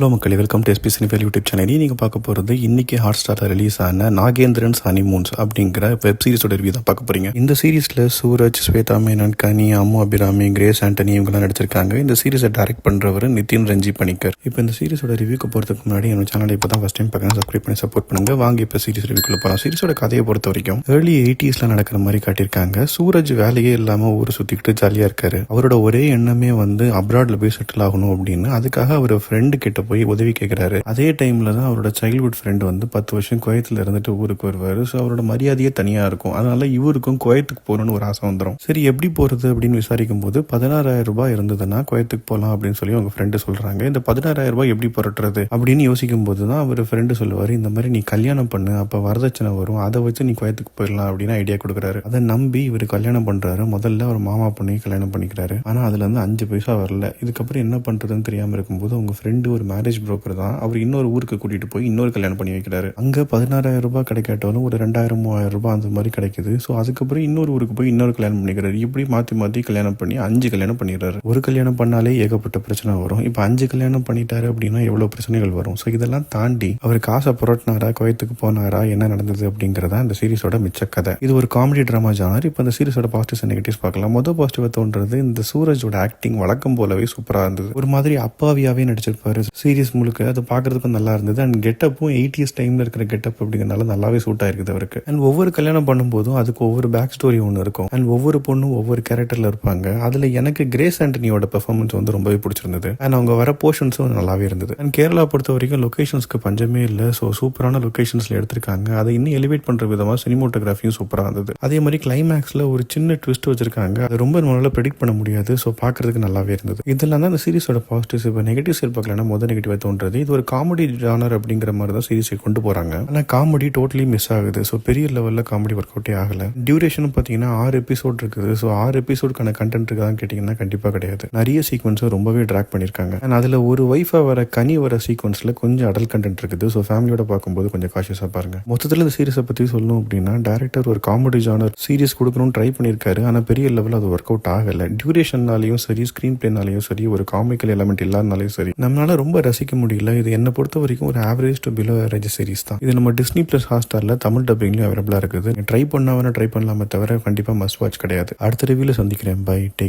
Hello மக்களே, welcome to SP cinephile YouTube channel. நீங்கள் பார்க்க போகிறது இன்னைக்கு ஹாட் ஸ்டாரில் ரிலீஸ் ஆன நாகேந்திரன்ஸ் ஹனிமூன்ஸ் அப்படிங்கிற வெப் சீரிஸோட ரிவ்யூ தான் பார்க்க போறீங்க. இந்த சீரிஸில் சூரஜ், ஸ்வேதா மேனன், கனி, அம்மு அபிராமி, கிரேஸ் ஆண்டனி இவங்கெல்லாம் நடிச்சிருக்காங்க. இந்த சீரிஸை டைரக்ட் பண்ணுறவர் நிதின் ரஞ்சி பணிக்கர். இப்போ இந்த சீரிஸோட ரிவ்யூக்கு போகிறதுக்கு முன்னாடி என்னோட சேனலை இப்போ தான் ஃபஸ்ட் டைம் பார்க்கணும், சப்ஸ்கிரைப் பண்ணி சப்போர்ட் பண்ணுங்க. வாங்க இப்போ சீரிஸ் ரிவ்யூக்குள்ள போகலாம். சீரிஸோட கதையை பொறுத்த வரைக்கும் ஏர்லி 80s நடக்கிற மாதிரி காட்டியிருக்காங்க. சூரஜ் வேலையே இல்லாமல் ஊரை சுற்றிக்கிட்டு ஜாலியாக இருக்காரு. அவரோட ஒரே எண்ணமே வந்து அப்ராட்ல போய் செட்டில் ஆகணும் அப்படின்னு. அதுக்காக அவர் ஃப்ரெண்டு கிட்ட போய் உதவி கேட்கிறாரு. அதே டைம்ல தான் அவரோட சைல்ட்ஹுட் ஃப்ரெண்ட் வந்து 10 வருஷம் குவைத்தில் இருந்துட்டு ஊருக்கு வருவாரு. ஸோ அவரோட மரியாதையே தனியா இருக்கும். அதனால இவருக்கும் குவைத்துக்கு போகணும்னு ஒரு ஆசை வந்துடும். சரி, எப்படி போறது அப்படின்னு விசாரிக்கும் போது 16,000 ரூபாய் இருந்ததுன்னா குவைத்துக்கு போகலாம் அப்படின்னு சொல்லி அவங்க ஃப்ரெண்டு சொல்றாங்க. இந்த 16,000 ரூபாய் எப்படி புரட்டுறது அப்படின்னு யோசிக்கும் போது தான் அவர் ஃப்ரெண்டு சொல்லுவாரு, இந்த மாதிரி நீ கல்யாணம் பண்ணு, அப்ப வரதட்சணை வரும், அதை வச்சு நீ குவைத்துக்கு போயிடலாம் அப்படின்னு ஐடியா கொடுக்குறாரு. அதை நம்பி இவர் கல்யாணம் பண்றாரு. முதல்ல ஒரு மாமா பொண்ணையும் கல்யாணம் பண்ணிக்கிறாரு. ஆனா அதுல இருந்து 5 பைசா வரல. இதுக்கப்புறம் என்ன பண்றதுன்னு தெரியாம இருக்கும்போது அவங்க ஃப்ரெண்டு ஒரு மேரேஜ் புரோக்கர் தான். அவர் இன்னொரு ஊருக்கு கூட்டிட்டு போய் இன்னொரு கல்யாணம் பண்ணி வைக்கிறாரு. அங்க 16,000 ரூபாய் கிடைக்காட்டாலும் ஒரு 2,000 3,000 ரூபாய் அந்த மாதிரி கிடைக்குது. ஸோ அதுக்கப்புறம் இன்னொரு ஊருக்கு போய் இன்னொரு கல்யாணம் பண்ணிக்கிறாரு. இப்படி மாத்தி மாத்தி கல்யாணம் பண்ணி 5 கல்யாணம் பண்ணிடுறாரு. ஒரு கல்யாணம் பண்ணாலே ஏகப்பட்ட பிரச்சனை வரும். இப்போ 5 கல்யாணம் பண்ணிட்டாரு அப்படின்னா எவ்வளவு பிரச்சனைகள் வரும். ஸோ இதெல்லாம் தாண்டி அவர் காசை புரட்டினாரா, குவைத்துக்கு போனாரா, என்ன நடந்தது அப்படிங்கறதா இந்த சீரிஸோட மிச்ச கதை. இது ஒரு காமெடி டிராமா ஜானர். இப்போ இந்த சீரிஸோட பாசிட்டிவ்ஸ் அண்ட் நெகட்டிவ்ஸ் பார்க்கலாம். மொதல் பாசிட்டிவ் தோன்றது இந்த சூரஜோட ஆக்டிங் வழக்கம் போலவே சூப்பரா இருந்தது. ஒரு மாதிரி அப்பாவியாவே நடிச்சிருப்பாரு சீரிஸ் முழுக்க. அது பாக்குறதுக்கும் நல்லா இருந்தது. அண்ட் கெட்டப்பும் 80s டைம்ல இருக்கிற கெட்டப் அப்படிங்கறதுனால நல்லாவே சூட் ஆயிருக்குது அவருக்கு. அண்ட் ஒவ்வொரு கல்யாணம் பண்ணும்போதும் அதுக்கு ஒவ்வொரு பேக் ஸ்டோரி ஒன்று இருக்கும். அண்ட் ஒவ்வொரு பொண்ணும் ஒவ்வொரு கேரக்டர்ல இருப்பாங்க. அதுல எனக்கு கிரேஸ் ஆண்டனியோட பெர்ஃபார்மன்ஸ் வந்து ரொம்பவே பிடிச்சிருந்தது. அண்ட் அவங்க வர போர்ஷன்ஸும் நல்லாவே இருந்தது. அண்ட் கேரளா பொறுத்த வரைக்கும் லொகேஷன்ஸ்க்கு பஞ்சமே இல்லை. ஸோ சூப்பரான லொகேஷன்ஸ்ல எடுத்திருக்காங்க. அதை இன்னும் எலிவேட் பண்ற விதமா சினிமோட்டோகிராஃபியும் சூப்பரா இருந்தது. அதே மாதிரி கிளைமேக்ஸ்ல ஒரு சின்ன ட்விஸ்ட் வச்சிருக்காங்க. அது ரொம்ப நல்லா ப்ரெடிக்ட் பண்ண முடியாது. ஸோ பாக்குறதுக்கு நல்லாவே இருந்தது. இதெல்லாம் தான் இந்த சீரிஸோட பாசிட்டிவ்ஸ். இப்போ நெகட்டிவ் சைடு பார்க்கலன்னா முதல் நெகட்டிவா தோன்றது, இது ஒரு காமெடி ஜானர் அப்படிங்கிற மாதிரி தான் சீரிஸை கொண்டு போறாங்க. ஆனா காமெடி டோட்டலி மிஸ் ஆகுது. ஸோ பெரிய லெவல்ல காமெடி ஒர்க் அவுட்டே ஆகல. டியூரேஷன் பாத்தீங்கன்னா 6 எபிசோட் இருக்குது. ஸோ 6 எபிசோடுக்கான கண்டென்ட் இருக்கான்னு கேட்டீங்கன்னா கண்டிப்பா கிடையாது. நிறைய சீக்வன்ஸை ரொம்பவே ட்ராக் பண்ணிருக்காங்க. அண்ட் அதுல ஒரு வைஃபா வர கனி வர சீக்வன்ஸ்ல கொஞ்சம் அடல் கண்டென்ட் இருக்குது. ஸோ ஃபேமிலியோட பார்க்கும்போது கொஞ்சம் காஷியஸா பாருங்க. மொத்தத்தில் இந்த சீரிஸை பத்தி சொல்லணும் அப்படின்னா, டைரக்டர் ஒரு காமெடி ஜானர் சீரிஸ் கொடுக்கணும்னு ட்ரை பண்ணிருக்காரு. ஆனா பெரிய லெவல் அது ஒர்க் அவுட் ஆகல. டியூரேஷன்னாலையும் சரி, ஸ்கிரீன் பிளேனாலையும் சரி, ஒரு காமிக்கல் எலமெண்ட் இல்லாதனாலையும் சரி, நம்மளால ரொம்ப ரசிக்க முடியல. இது என்ன பொறுத்த வரைக்கும் ஒரு average to below average series தான். இது நம்ம டிஸ்னி பிளஸ் ஹாட்ஸ்டார்ல தமிழ் டப்பிங்லயும் அவைலபிளா இருக்குது. ட்ரை பண்ணலாமே தவிர கண்டிப்பா மஸ்ட் வாட்ச் கிடையாது. அடுத்த ரிவ்யூல சந்திக்கிறேன். பை. டேக்